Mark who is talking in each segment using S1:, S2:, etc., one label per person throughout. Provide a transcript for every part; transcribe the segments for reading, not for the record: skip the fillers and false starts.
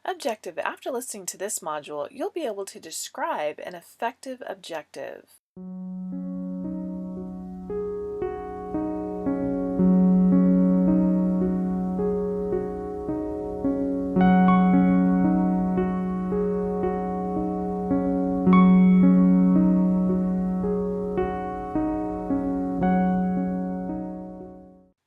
S1: Objective. After listening to this module, you'll be able to describe an effective objective.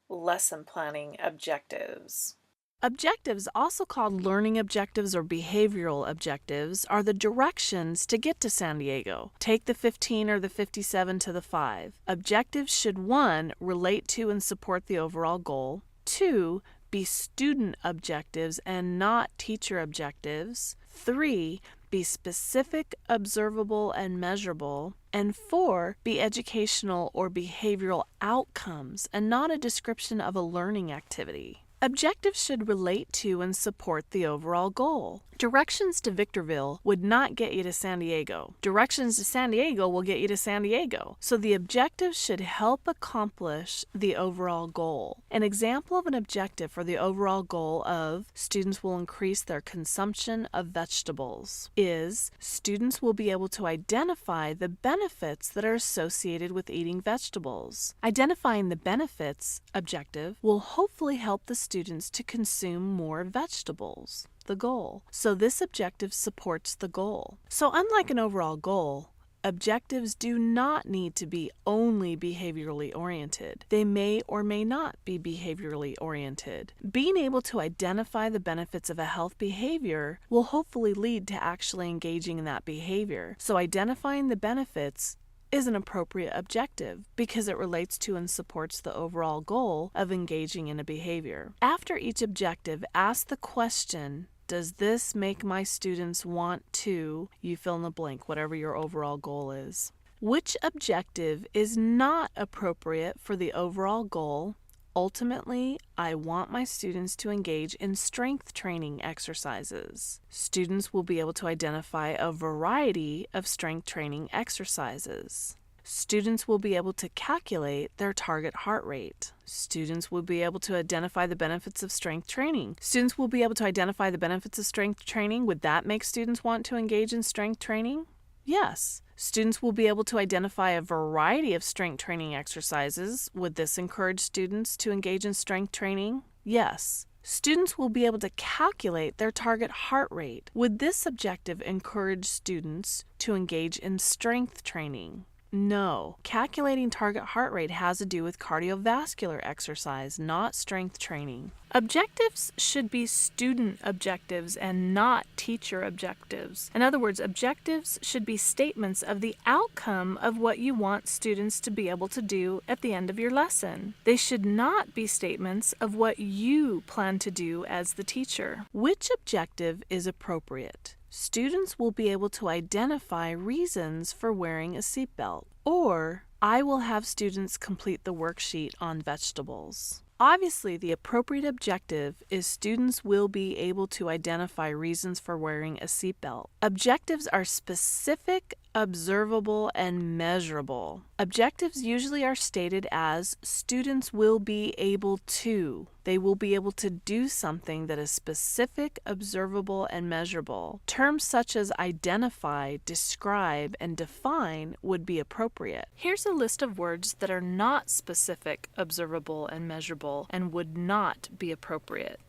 S1: Lesson planning objectives. Objectives, also called learning objectives or behavioral objectives, are the directions to get to San Diego. Take the 15 or the 57 to the 5. Objectives should 1. Relate to and support the overall goal. 2. Be student objectives and not teacher objectives. 3. Be specific, observable, and measurable. And 4, be educational or behavioral outcomes and not a description of a learning activity. Objectives should relate to and support the overall goal. Directions to Victorville would not get you to San Diego. Directions to San Diego will get you to San Diego. So the objectives should help accomplish the overall goal. An example of an objective for the overall goal of students will increase their consumption of vegetables is students will be able to identify the benefits that are associated with eating vegetables. Identifying the benefits objective will hopefully help the students to consume more vegetables, the goal. So this objective supports the goal. So unlike an overall goal, objectives do not need to be only behaviorally oriented. They may or may not be behaviorally oriented. Being able to identify the benefits of a health behavior will hopefully lead to actually engaging in that behavior. So identifying the benefits is an appropriate objective because it relates to and supports the overall goal of engaging in a behavior. After each objective, ask the question, does this make my students want to, you fill in the blank, whatever your overall goal is. Which objective is not appropriate for the overall goal? Ultimately, I want my students to engage in strength training exercises. Students will be able to identify a variety of strength training exercises. Students will be able to calculate their target heart rate. Students will be able to identify the benefits of strength training. Students will be able to identify the benefits of strength training. Would that make students want to engage in strength training? Yes. Students will be able to identify a variety of strength training exercises. Would this encourage students to engage in strength training? Yes. Students will be able to calculate their target heart rate. Would this objective encourage students to engage in strength training? No. Calculating target heart rate has to do with cardiovascular exercise, not strength training. Objectives should be student objectives and not teacher objectives. In other words, objectives should be statements of the outcome of what you want students to be able to do at the end of your lesson. They should not be statements of what you plan to do as the teacher. Which objective is appropriate? Students will be able to identify reasons for wearing a seatbelt, or I will have students complete the worksheet on vegetables. Obviously, the appropriate objective is students will be able to identify reasons for wearing a seatbelt. Objectives are specific, observable, and measurable. Objectives usually are stated as students will be able to. They will be able to do something that is specific, observable, and measurable. Terms such as identify, describe, and define would be appropriate. Here's a list of words that are not specific, observable, and measurable and would not be appropriate.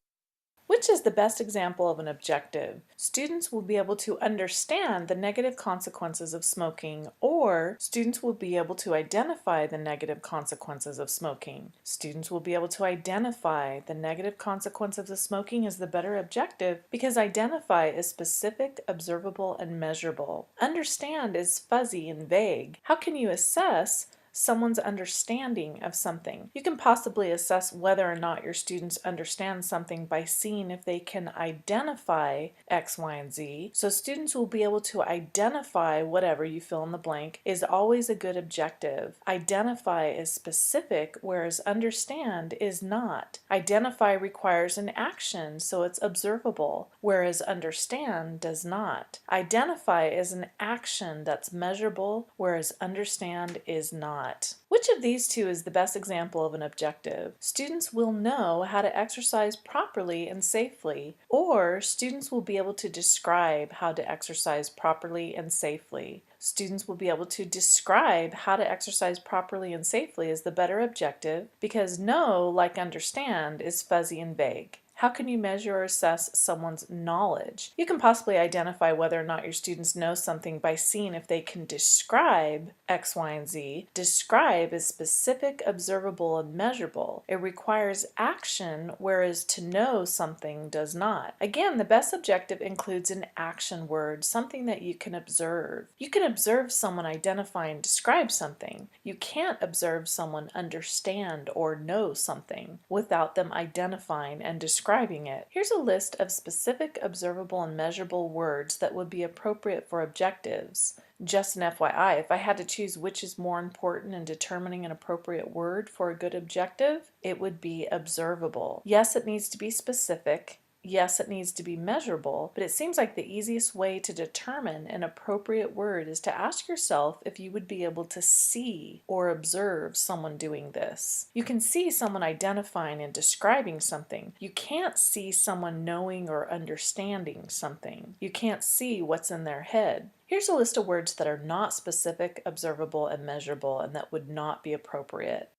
S1: Which is the best example of an objective? Students will be able to understand the negative consequences of smoking, or students will be able to identify the negative consequences of smoking. Students will be able to identify the negative consequences of smoking is the better objective because identify is specific, observable, and measurable. Understand is fuzzy and vague. How can you assess someone's understanding of something? You can possibly assess whether or not your students understand something by seeing if they can identify X, Y, and Z. So students will be able to identify whatever you fill in the blank is always a good objective. Identify is specific, whereas understand is not. Identify requires an action, so it's observable, whereas understand does not. Identify is an action that's measurable, whereas understand is not. Which Which of these two is the best example of an objective? Students will know how to exercise properly and safely, or students will be able to describe how to exercise properly and safely. Students will be able to describe how to exercise properly and safely is the better objective because know, like understand, is fuzzy and vague. How can you measure or assess someone's knowledge? You can possibly identify whether or not your students know something by seeing if they can describe X, Y, and Z. Describe is specific, observable, and measurable. It requires action, whereas to know something does not. Again, the best objective includes an action word, something that you can observe. You can observe someone identify and describe something. You can't observe someone understand or know something without them identifying and describing it. Here's a list of specific, observable, and measurable words that would be appropriate for objectives. Just an FYI, if I had to choose which is more important in determining an appropriate word for a good objective, it would be observable. Yes, it needs to be specific. Yes, it needs to be measurable, but it seems like the easiest way to determine an appropriate word is to ask yourself if you would be able to see or observe someone doing this. You can see someone identifying and describing something. You can't see someone knowing or understanding something. You can't see what's in their head. Here's a list of words that are not specific, observable, and measurable, and that would not be appropriate.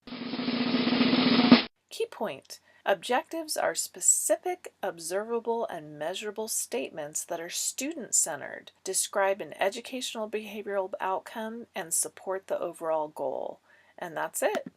S1: Key point. Objectives are specific, observable, and measurable statements that are student-centered, describe an educational behavioral outcome, and support the overall goal. And that's it.